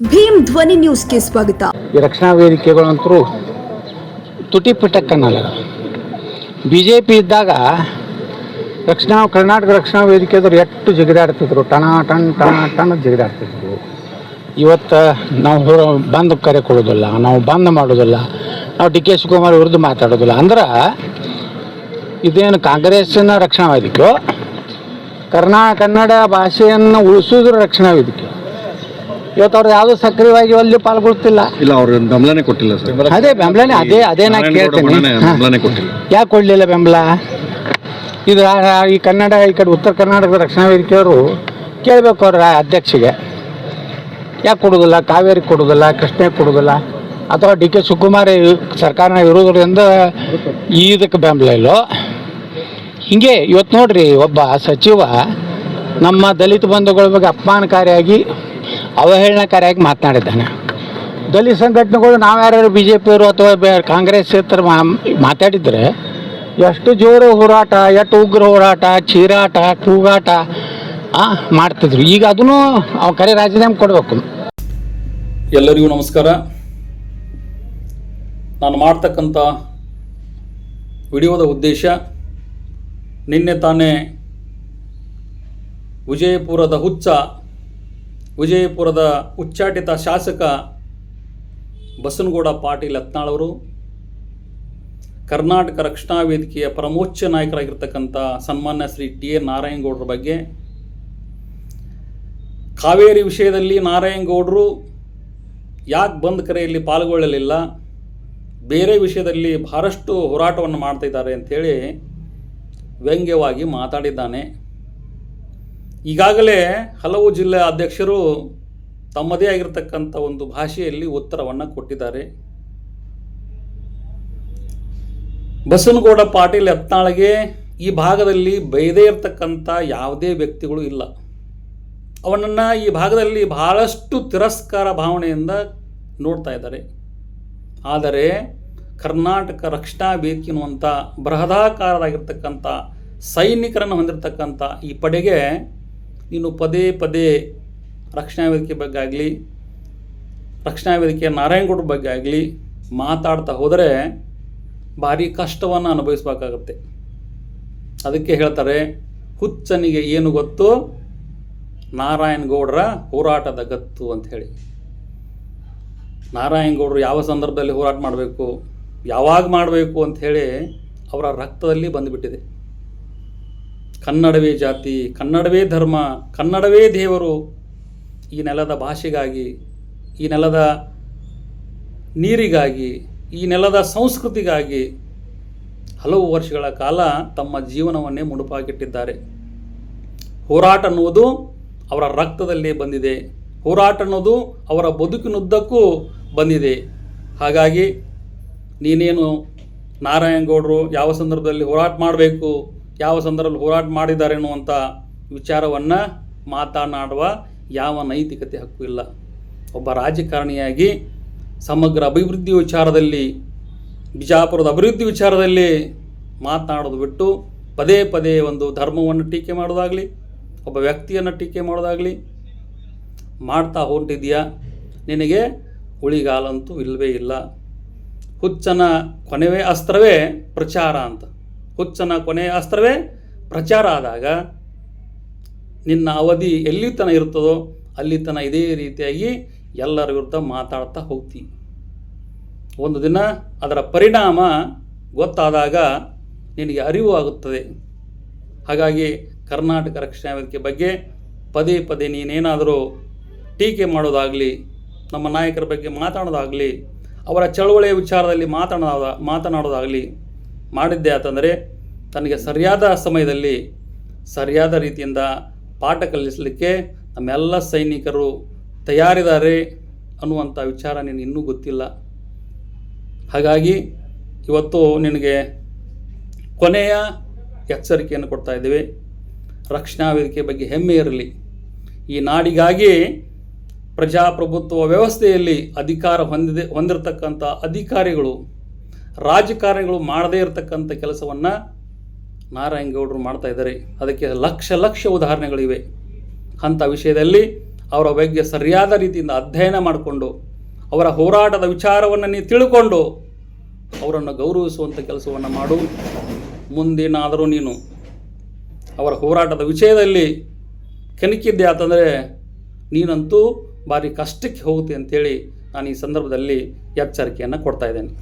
ಭೀಮ್ ಧ್ವನಿ ನ್ಯೂಸ್ಗೆ ಸ್ವಾಗತ. ಈ ರಕ್ಷಣಾ ವೇದಿಕೆಗಳಂತರೂ ತುಟಿ ಪಿಟಕ್ಕನ್ನಲ್ಲ. BJP ಇದ್ದಾಗ ಕರ್ನಾಟಕ ರಕ್ಷಣಾ ವೇದಿಕೆದವ್ರು ಎಷ್ಟು ಜಿಗಿದಾಡ್ತಿದ್ರು, ಟಣ ಟಣ ಜಿಗಿದಾಡ್ತಿದ್ರು. ಇವತ್ತು ನಾವು ಬಂದ್ ಕರೆ ಕೊಡೋದಿಲ್ಲ, ನಾವು ಬಂದ್ ಮಾಡೋದಿಲ್ಲ, ನಾವು DK ಶಿವಕುಮಾರ್ ವಿರುದ್ಧ ಮಾತಾಡೋದಿಲ್ಲ ಅಂದ್ರೆ ಇದೇನು ಕಾಂಗ್ರೆಸ್ಸಿನ ರಕ್ಷಣಾ ವೇದಿಕೆ, ಕನ್ನಡ ಭಾಷೆಯನ್ನು ಉಳಿಸೋದ್ರ ರಕ್ಷಣಾ ವೇದಿಕೆ. ಇವತ್ತು ಅವ್ರು ಯಾವುದೋ ಸಕ್ರಿಯವಾಗಿ ಅಲ್ಲಿ ಪಾಲ್ಗೊಳ್ತಿಲ್ಲ. ಇಲ್ಲ, ಅವ್ರು ಬೆಂಬಲನೇ ಕೊಟ್ಟಿಲ್ಲ ಸರ್. ಅದೇ ಬೆಂಬಲನೇ, ಅದೇ ನಾ ಕೇಳ್ತೀನಿ, ಯಾಕೆ ಕೊಡಲಿಲ್ಲ ಬೆಂಬಲ? ಇದು ಈ ಕಡೆ ಉತ್ತರ ಕರ್ನಾಟಕದ ರಕ್ಷಣಾ ವೇದಿಕೆಯವರು ಕೇಳಬೇಕು ಅವ್ರ ಅಧ್ಯಕ್ಷಗೆ, ಯಾಕೆ ಕೊಡೋದಿಲ್ಲ? ಕಾವೇರಿ ಕೊಡೋದಿಲ್ಲ, ಕೃಷ್ಣ ಕೊಡೋದಿಲ್ಲ, ಅಥವಾ DK ಶಿವಕುಮಾರ್ ಸರ್ಕಾರ ಇರೋದ್ರಿಂದ ಇದಕ್ಕೆ ಬೆಂಬಲ ಇಲ್ಲೋ? ಹಿಂಗೆ ಇವತ್ತು ನೋಡ್ರಿ, ಒಬ್ಬ ಸಚಿವ ನಮ್ಮ ದಲಿತ ಬಂಧುಗಳ ಬಗ್ಗೆ ಅಪಮಾನಕಾರಿಯಾಗಿ ಅವಹೇಳನಕಾರಿಯಾಗಿ ಮಾತನಾಡಿದ್ದಾನೆ. ದಲಿತ ಸಂಘಟನೆಗಳು ನಾವ್ಯಾರು BJP ಅವರು ಅಥವಾ ಕಾಂಗ್ರೆಸ್ ಮಾತಾಡಿದರೆ ಎಷ್ಟು ಜೋರು ಹೋರಾಟ, ಎಷ್ಟು ಉಗ್ರ ಹೋರಾಟ, ಚೀರಾಟ, ಕೂಗಾಟ ಮಾಡ್ತಿದ್ರು. ಈಗ ಅದನ್ನು ಅವ್ನು ಕರೆ ರಾಜೀನಾಮೆ ಕೊಡಬೇಕು. ಎಲ್ಲರಿಗೂ ನಮಸ್ಕಾರ. ನಾನು ಮಾಡ್ತಕ್ಕಂಥ ವಿಡಿಯೋದ ಉದ್ದೇಶ, ನಿನ್ನೆ ತಾನೇ ವಿಜಯಪುರದ ಉಚ್ಚಾಟಿತ ಶಾಸಕ ಬಸನಗೌಡ ಪಾಟೀಲ್ ಯತ್ನಾಳ್ ಅವರು ಕರ್ನಾಟಕ ರಕ್ಷಣಾ ವೇದಿಕೆಯ ಪರಮೋಚ್ಚ ನಾಯಕರಾಗಿರ್ತಕ್ಕಂಥ ಸನ್ಮಾನ್ಯ ಶ್ರೀ TN ನಾರಾಯಣಗೌಡರ ಬಗ್ಗೆ, ಕಾವೇರಿ ವಿಷಯದಲ್ಲಿ ನಾರಾಯಣಗೌಡರು ಯಾಕೆ ಬಂದ್ ಕರೆಯಲ್ಲಿ ಪಾಲ್ಗೊಳ್ಳಲಿಲ್ಲ, ಬೇರೆ ವಿಷಯದಲ್ಲಿ ಬಹಳಷ್ಟು ಹೋರಾಟವನ್ನು ಮಾಡ್ತಿದ್ದಾರೆ ಅಂಥೇಳಿ ವ್ಯಂಗ್ಯವಾಗಿ ಮಾತಾಡಿದ್ದಾನೆ. ಈಗಾಗಲೇ ಹಲವು ಜಿಲ್ಲೆಯ ಅಧ್ಯಕ್ಷರು ತಮ್ಮದೇ ಆಗಿರತಕ್ಕಂಥ ಒಂದು ಭಾಷೆಯಲ್ಲಿ ಉತ್ತರವನ್ನು ಕೊಟ್ಟಿದ್ದಾರೆ. ಬಸನಗೌಡ ಪಾಟೀಲ್ ಯತ್ನಾಳ್ಗೆ ಈ ಭಾಗದಲ್ಲಿ ಬೈದೇ ಇರತಕ್ಕಂಥ ಯಾವುದೇ ವ್ಯಕ್ತಿಗಳು ಇಲ್ಲ. ಅವನನ್ನು ಈ ಭಾಗದಲ್ಲಿ ಬಹಳಷ್ಟು ತಿರಸ್ಕಾರ ಭಾವನೆಯಿಂದ ನೋಡ್ತಾ ಇದ್ದಾರೆ. ಆದರೆ ಕರ್ನಾಟಕ ರಕ್ಷಣಾ ವೇದಿಕೆ ಅನ್ನುವಂಥ ಬೃಹದಾಕಾರವಾಗಿರ್ತಕ್ಕಂಥ ಸೈನಿಕರನ್ನು ಹೊಂದಿರತಕ್ಕಂಥ ಈ ಪಡೆಗೆ ನೀನು ಪದೇ ಪದೇ ರಕ್ಷಣಾ ವೇದಿಕೆ ಬಗ್ಗೆ ಆಗಲಿ, ರಕ್ಷಣಾ ವೇದಿಕೆಯ ನಾರಾಯಣಗೌಡರ ಬಗ್ಗೆ ಆಗಲಿ ಮಾತಾಡ್ತಾ ಹೋದರೆ ಭಾರಿ ಕಷ್ಟವನ್ನು ಅನುಭವಿಸಬೇಕಾಗತ್ತೆ. ಅದಕ್ಕೆ ಹೇಳ್ತಾರೆ, ಹುಚ್ಚನಿಗೆ ಏನು ಗೊತ್ತು ನಾರಾಯಣಗೌಡರ ಹೋರಾಟದ ಗತ್ತು ಅಂತ ಹೇಳಿ. ನಾರಾಯಣಗೌಡರು ಯಾವ ಸಂದರ್ಭದಲ್ಲಿ ಹೋರಾಟ ಮಾಡಬೇಕು, ಯಾವಾಗ ಮಾಡಬೇಕು ಅಂಥೇಳಿ ಅವರ ರಕ್ತದಲ್ಲಿ ಬಂದುಬಿಟ್ಟಿದೆ. ಕನ್ನಡವೇ ಜಾತಿ, ಕನ್ನಡವೇ ಧರ್ಮ, ಕನ್ನಡವೇ ದೇವರು, ಈ ನೆಲದ ಭಾಷೆಗಾಗಿ, ಈ ನೆಲದ ನೀರಿಗಾಗಿ, ಈ ನೆಲದ ಸಂಸ್ಕೃತಿಗಾಗಿ ಹಲವು ವರ್ಷಗಳ ಕಾಲ ತಮ್ಮ ಜೀವನವನ್ನೇ ಮುಡುಪಾಗಿಟ್ಟಿದ್ದಾರೆ. ಹೋರಾಟ ಅನ್ನುವುದು ಅವರ ರಕ್ತದಲ್ಲೇ ಬಂದಿದೆ. ಹೋರಾಟ ಅನ್ನೋದು ಅವರ ಬದುಕಿನುದ್ದಕ್ಕೂ ಬಂದಿದೆ. ಹಾಗಾಗಿ ನೀನೇನು ನಾರಾಯಣಗೌಡರು ಯಾವ ಸಂದರ್ಭದಲ್ಲಿ ಹೋರಾಟ ಮಾಡಬೇಕು, ಯಾವ ಸಂದರ್ಭದಲ್ಲಿ ಹೋರಾಟ ಮಾಡಿದ್ದಾರೆ ಅನ್ನುವಂಥ ವಿಚಾರವನ್ನು ಮಾತನಾಡುವ ಯಾವ ನೈತಿಕತೆ ಹಕ್ಕು ಇಲ್ಲ. ಒಬ್ಬ ರಾಜಕಾರಣಿಯಾಗಿ ಸಮಗ್ರ ಅಭಿವೃದ್ಧಿ ವಿಚಾರದಲ್ಲಿ, ಬಿಜಾಪುರದ ಅಭಿವೃದ್ಧಿ ವಿಚಾರದಲ್ಲಿ ಮಾತನಾಡೋದು ಬಿಟ್ಟು ಪದೇ ಪದೇ ಒಂದು ಧರ್ಮವನ್ನು ಟೀಕೆ ಮಾಡೋದಾಗಲಿ, ಒಬ್ಬ ವ್ಯಕ್ತಿಯನ್ನು ಟೀಕೆ ಮಾಡೋದಾಗಲಿ ಮಾಡ್ತಾ ಹೊಂಟಿದೆಯಾ, ನಿನಗೆ ಉಳಿಗಾಲಂತೂ ಇಲ್ಲವೇ ಇಲ್ಲ. ಹುಚ್ಚನ ಕೊನೆಯ ಅಸ್ತ್ರವೇ ಪ್ರಚಾರ ಅಂತ. ಹುಚ್ಚನ ಕೊನೆಯ ಅಸ್ತ್ರವೇ ಪ್ರಚಾರ ಆದಾಗ ನಿನ್ನ ಅವಧಿ ಎಲ್ಲಿ ತನಕ ಇರ್ತದೋ ಅಲ್ಲಿ ತನಕ ಇದೇ ರೀತಿಯಾಗಿ ಎಲ್ಲರ ವಿರುದ್ಧ ಮಾತಾಡ್ತಾ ಹೋಗ್ತಿ. ಒಂದು ದಿನ ಅದರ ಪರಿಣಾಮ ಗೊತ್ತಾದಾಗ ನಿನಗೆ ಅರಿವು ಆಗುತ್ತದೆ. ಹಾಗಾಗಿ ಕರ್ನಾಟಕ ರಕ್ಷಣಾ ವೇದಿಕೆ ಬಗ್ಗೆ ಪದೇ ಪದೇ ನೀನೇನಾದರೂ ಟೀಕೆ ಮಾಡೋದಾಗಲಿ, ನಮ್ಮ ನಾಯಕರ ಬಗ್ಗೆ ಮಾತಾಡೋದಾಗಲಿ, ಅವರ ಚಳವಳಿಯ ವಿಚಾರದಲ್ಲಿ ಮಾತನಾಡೋದಾಗಲಿ ಮಾಡಿದ್ದೆ ಆತಂದರೆ ತನಗೆ ಸರಿಯಾದ ಸಮಯದಲ್ಲಿ ಸರಿಯಾದ ರೀತಿಯಿಂದ ಪಾಠ ಕಲಿಸಲಿಕ್ಕೆ ನಮ್ಮೆಲ್ಲ ಸೈನಿಕರು ತಯಾರಿದ್ದಾರೆ ಅನ್ನುವಂಥ ವಿಚಾರ ನಿನಗೆ ಇನ್ನೂ ಗೊತ್ತಿಲ್ಲ. ಹಾಗಾಗಿ ಇವತ್ತು ನಿನಗೆ ಕೊನೆಯ ಎಚ್ಚರಿಕೆಯನ್ನು ಕೊಡ್ತಾ ಇದ್ದೇವೆ. ರಕ್ಷಣಾ ವೇದಿಕೆ ಬಗ್ಗೆ ಹೆಮ್ಮೆ ಇರಲಿ. ಈ ನಾಡಿಗಾಗಿ ಪ್ರಜಾಪ್ರಭುತ್ವ ವ್ಯವಸ್ಥೆಯಲ್ಲಿ ಅಧಿಕಾರ ಹೊಂದಿರತಕ್ಕಂಥ ಅಧಿಕಾರಿಗಳು, ರಾಜಕಾರಣಿಗಳು ಮಾಡದೇ ಇರತಕ್ಕಂಥ ಕೆಲಸವನ್ನು ನಾರಾಯಣಗೌಡರು ಮಾಡ್ತಾ ಇದ್ದಾರೆ. ಅದಕ್ಕೆ ಲಕ್ಷ ಉದಾಹರಣೆಗಳಿವೆ. ಅಂಥ ವಿಷಯದಲ್ಲಿ ಅವರ ಬಗ್ಗೆ ಸರಿಯಾದ ರೀತಿಯಿಂದ ಅಧ್ಯಯನ ಮಾಡಿಕೊಂಡು ಅವರ ಹೋರಾಟದ ವಿಚಾರವನ್ನು ನೀ ತಿಳ್ಕೊಂಡು ಅವರನ್ನು ಗೌರವಿಸುವಂಥ ಕೆಲಸವನ್ನು ಮಾಡು. ಮುಂದೇನಾದರೂ ನೀನು ಅವರ ಹೋರಾಟದ ವಿಷಯದಲ್ಲಿ ಕೆಣಕಿದ್ದೆ ಆತಂದರೆ ನೀನಂತೂ ಭಾರಿ ಕಷ್ಟಕ್ಕೆ ಹೋಗುತ್ತೆ ಅಂಥೇಳಿ ನಾನು ಈ ಸಂದರ್ಭದಲ್ಲಿ ಎಚ್ಚರಿಕೆಯನ್ನು ಕೊಡ್ತಾ ಇದ್ದೇನೆ.